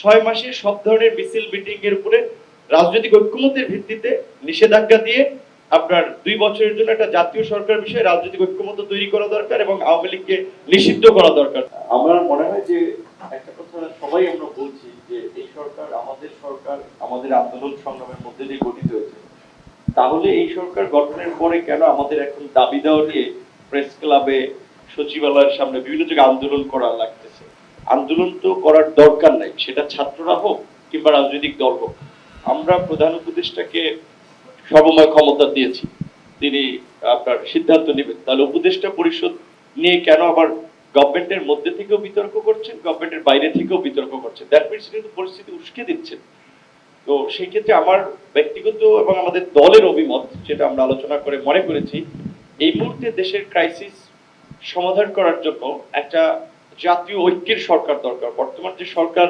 6 মাসে সব ধরনের মিছিল মিটিং এর উপরে রাজনৈতিক ঐক্যমত্যের ভিত্তিতে নিষেধাজ্ঞা দিয়ে আপনার 2 বছরের জন্য একটা জাতীয় সরকার বিষয়ে রাজনৈতিক ঐক্যমত্য তৈরি করা দরকার এবং আওয়ামী লীগকে নিষিদ্ধ করা দরকার। আমার মনে হয় যে একটা কথা সবাই আমরা বলছি যে এই সরকার আমাদের আন্দোলন সংগ্রামের মধ্যে দিয়ে গঠিত হয়েছে। তাহলে এই সরকার গঠনের পরে কেন আমাদের এখন দাবি দেওয়া নিয়ে প্রেস ক্লাবে, সচিবালয়ের সামনে বিভিন্ন জায়গায় আন্দোলন করা লাগতেছে? আন্দোলন তো করার দরকার নাই, সেটা ছাত্ররা হোক কিংবা রাজনৈতিক দল হোক। আমরা প্রধান উপদেষ্টাকে সর্বময় ক্ষমতা দিয়েছি, তিনি আপনার সিদ্ধান্ত নেবেন। তাহলে উপদেষ্টা পরিষদ নিয়ে কেন আবার গভর্নমেন্টের মধ্যে থেকেও বিতর্ক করছেন, গভর্নমেন্টের বাইরে থেকেও বিতর্ক করছেন? দ্যাট মিনস কিন্তু পরিস্থিতি উস্কে দিচ্ছেন। তো সেই ক্ষেত্রে আমার ব্যক্তিগত এবং আমাদের দলের অভিমত, যেটা আমরা আলোচনা করে মনে করেছি, এই মুহূর্তে দেশের ক্রাইসিস সমাধান করার জন্য একটা জাতীয় ঐক্যের সরকার দরকার। বর্তমান যে সরকার